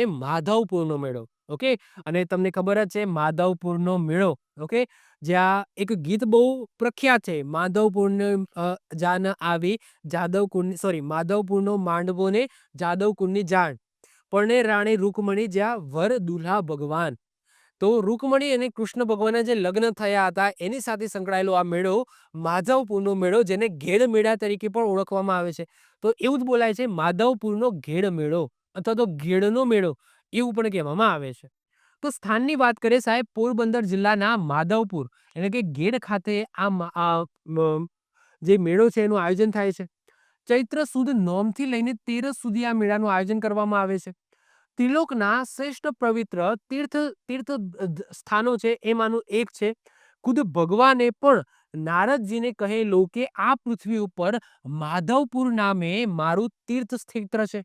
માધવપુરનો મેળો. ઓકે. અને તમને ખબર જ છે માધવપુરનો મેળો. ઓકે. જ્યાં એક ગીત બહુ પ્રખ્યાત છે, માધવપુરને જાન આવી જાદવકુંડ, સોરી, માધવપુરનો માંડવો ને જાદવકુંડની જાણ, પરણે રાણી રૂકમણી જ્યાં વર દુલ્હા ભગવાન. તો રૂકમણી અને કૃષ્ણ ભગવાનના જે લગ્ન થયા હતા એની સાથે સંકળાયેલો આ મેળો માધવપુરનો મેળો, જેને ઘેડ મેળા તરીકે પણ ઓળખવામાં આવે છે. તો એવું જ બોલાય છે માધવપુરનો ઘેડ મેળો અથવા તો ઘેડનો મેળો એવું પણ કહેવામાં આવે છે. તો સ્થાનની વાત કરીએ સાહેબ, પોરબંદર જિલ્લાના માધવપુર એટલે કે ઘેડ ખાતે જે મેળો છે એનું આયોજન થાય છે. ચૈત્ર સુદ નોમથી લઈને 13 સુધી આ મેળાનું આયોજન કરવામાં આવે છે. ત્રિલોકના શ્રેષ્ઠ પવિત્ર તીર્થ સ્થાનો છે એમાંનું એક છે. ખુદ ભગવાને પણ નારદજીને કહેલું કે આ પૃથ્વી ઉપર માધવપુર નામે મારું તીર્થ ક્ષેત્ર છે,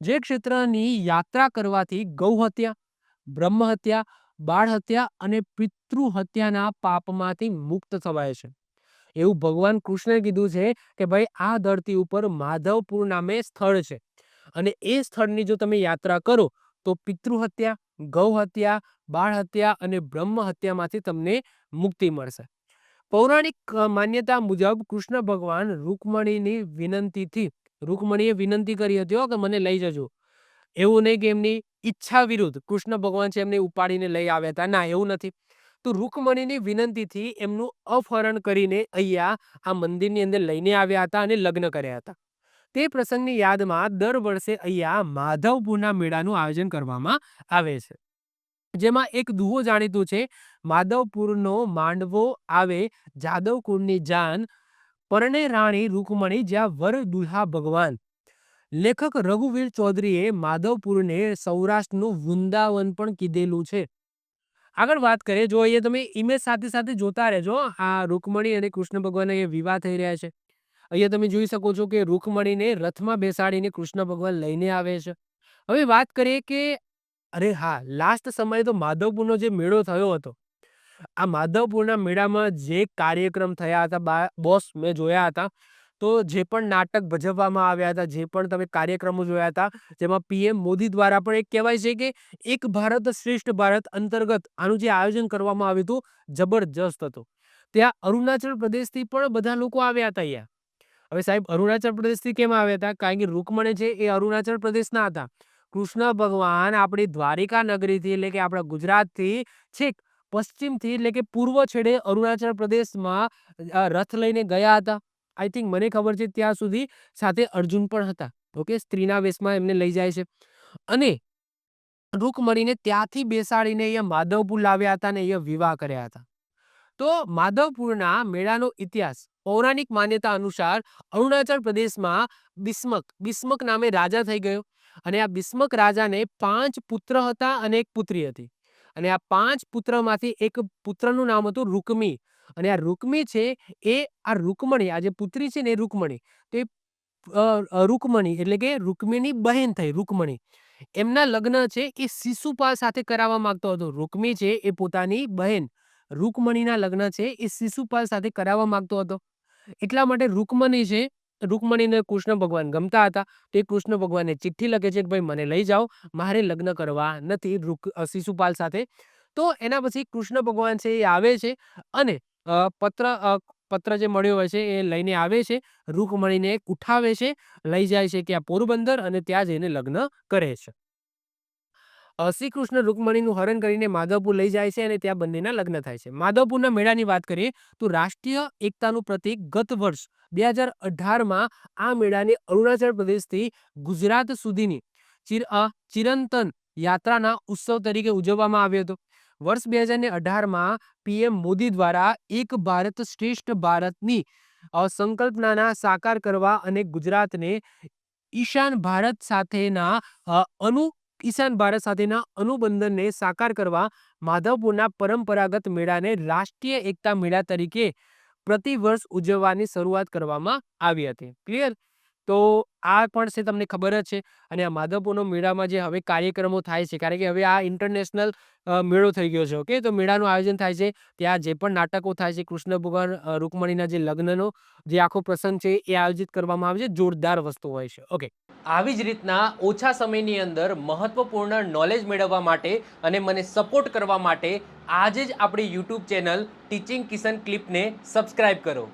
જે ક્ષેત્રની યાત્રા કરવાથી ગૌ હત્યા, બ્રહ્મ હત્યા, બાળ હત્યા અને પિતૃ હત્યાના પાપમાંથી મુક્ત થવાય છે. એવું ભગવાન કૃષ્ણે કીધું છે કે ભાઈ આ ધરતી ઉપર માધવપુર નામે સ્થળ છે અને એ સ્થળની જો તમે યાત્રા કરો તો પિતૃ હત્યા, ગૌ હત્યા, બાળ હત્યા અને બ્રહ્મ હત્યામાંથી તમને મુક્તિ મળશે. પૌરાણિક માન્યતા મુજબ કૃષ્ણ ભગવાન રૂકમણીએ વિનંતી કરી હતી કે મને લઈ જજો. એવું નહીં કે એમની ઈચ્છા વિરુદ્ધ કૃષ્ણ ભગવાન છે એમને ઉપાડીને લઈ આવ્યા હતા, ના, એવું નથી. તો રૂકમણીની વિનંતીથી એમનું અપહરણ કરીને અહીંયા આ મંદિરની અંદર લઈને આવ્યા હતા અને લગ્ન કર્યા હતા. તે પ્રસંગની યાદમાં દર વર્ષે અહીંયા માધવપુરના મેળાનું આયોજન કરવામાં આવે છે, જેમાં એક દુહો જાણીતું છે, માધવપુરનો માંડવો આવે જાદવકુંડની જાન, પરણે રાણી રૂકમણી જ્યાં વર દુલ્હા ભગવાન. લેખક રઘુવીર ચૌધરીએ માધવપુરને સૌરાષ્ટ્રનું વૃંદાવન પણ કીધેલું છે. આગળ વાત કરીએ, જો અહીંયા તમે ઇમેજ સાથે સાથે જોતા રહેજો. આ રૂકમણી અને કૃષ્ણ ભગવાનના અહીંયા વિવાહ થઈ રહ્યા છે. અહીંયા તમે જોઈ શકો છો કે રૂકમણીને રથમાં બેસાડીને કૃષ્ણ ભગવાન લઈને આવે છે. હવે વાત કરીએ કે અરે હા, લાસ્ટ સમયે તો માધવપુરનો જે મેળો થયો હતો, આ માધવપુરના મેળામાં જે કાર્યક્રમ થયા હતા બોસ, મેં જોયા હતા. તો જે પણ નાટક ભજવવામાં આવ્યા હતા, જે પણ તમે કાર્યક્રમો જોયા હતા, જેમાં પીએમ મોદી દ્વારા પણ એક કહેવાય છે કે એક ભારત શ્રેષ્ઠ ભારત અંતર્ગત આનું જે આયોજન કરવામાં આવ્યું હતું, જબરજસ્ત હતું. ત્યાં અરુણાચલ પ્રદેશથી પણ બધા લોકો આવ્યા હતા અહીંયા. હવે સાહેબ, અરુણાચલ પ્રદેશથી કેમ આવ્યા હતા? કારણ કે રૂકમણી છે એ અરુણાચલ પ્રદેશના હતા. કૃષ્ણ ભગવાન આપણી દ્વારિકા નગરીથી એટલે કે આપણા ગુજરાતથી છેક પશ્ચિમથી એટલે કે પૂર્વ છેડે અરુણાચલ પ્રદેશમાં રથ લઈને ગયા હતા. આઈ થિંક, મને ખબર છે ત્યાં સુધી સાથે અર્જુન પણ હતા. ઓકે, સ્ત્રીના વેશમાં એમને લઈ જાય છે અને રૂકમણીને ત્યાંથી બેસાડીને અહીંયા માધવપુર લાવ્યા હતા અને અહીંયા વિવાહ કર્યા હતા. તો માધવપુરના મેળાનો ઇતિહાસ પૌરાણિક માન્યતા અનુસાર અરુણાચલ પ્રદેશમાં બિસ્મક નામે રાજા થઈ ગયો અને આ બિસ્મક રાજાને 5 પુત્ર હતા અને એક પુત્રી હતી. અને આ 5 પુત્રમાંથી એક પુત્રનું નામ હતું રૂકમી. અને આ રૂકમી છે એ આ રૂકમણી, આ જે પુત્રી છે ને એ રૂકમણી, તે રૂકમણી એટલે કે રૂકમીની બહેન થઈ રૂકમણી. એમના લગ્ન છે એ શિશુપાલ સાથે કરાવવા માંગતો હતો. રૂકમી છે એ પોતાની બહેન રૂકમણીના લગ્ન છે એ શિશુપાલ સાથે કરાવવા માંગતો હતો. એટલા માટે રૂકમણી છે, રૂકમણીને કૃષ્ણ ભગવાન ગમતા હતા. તે કૃષ્ણ ભગવાનને ચિઠ્ઠી લખે છે કે ભાઈ મને લઈ જાઓ, મારે લગ્ન કરવા નથી શિશુપાલ સાથે. તો એના પછી કૃષ્ણ ભગવાન છે એ આવે છે અને પત્ર જે મળ્યો હોય છે એ લઈને આવે છે, રૂકમણીને ઉઠાવે છે, લઈ જાય છે ત્યાં પોરબંદર અને ત્યાં જઈને લગ્ન કરે છે. શ્રી કૃષ્ણ રૂકમણીનું હરણ કરીને માધવપુર લઈ જાય છે અને ત્યાં બંનેના લગ્ન થાય છે. માધવપુરના મેળાની વાત કરીએ તો રાષ્ટ્રીય એકતાનું પ્રતીક ગત વર્ષ 2018માં આ મેળાને અરુણાચલ પ્રદેશથી ગુજરાત સુધીની ચિરંતન યાત્રાના ઉત્સવ તરીકે ઉજવવામાં આવ્યો હતો. વર્ષ 2018માં પીએમ મોદી દ્વારા એક ભારત શ્રેષ્ઠ ભારતની સંકલ્પનાના સાકાર કરવા અને ગુજરાતને ઈશાન ભારત સાથેના અનુબંધનને સાકાર કરવા માધવપુરના પરંપરાગત મેળાને રાષ્ટ્રીય એકતા મેળા તરીકે પ્રતિવર્ષ ઉજવવાની શરૂઆત કરવામાં આવી હતી. ક્લિયર? તો આ પણ છે તમને ખબર જ છે. અને આ માધવપુરનો મેળામાં જે હવે કાર્યક્રમો થાય છે, કારણ કે હવે આ ઇન્ટરનેશનલ મેળો થઈ ગયો છે. ઓકે, તો મેળાનું આયોજન થાય છે. ત્યાં જે પણ નાટકો થાય છે, કૃષ્ણ ભગવાન રૂકમણીના જે લગ્નનો જે આખો પ્રસંગ છે એ આયોજિત કરવામાં આવે છે. જોરદાર વસ્તુ હોય છે. ઓકે, આવી જ રીતના ઓછા સમયની અંદર મહત્વપૂર્ણ નોલેજ મેળવવા માટે અને મને સપોર્ટ કરવા માટે આજે જ આપણી યુટ્યુબ ચેનલ ટીચિંગ કિશન ક્લિપને સબસ્ક્રાઇબ કરો.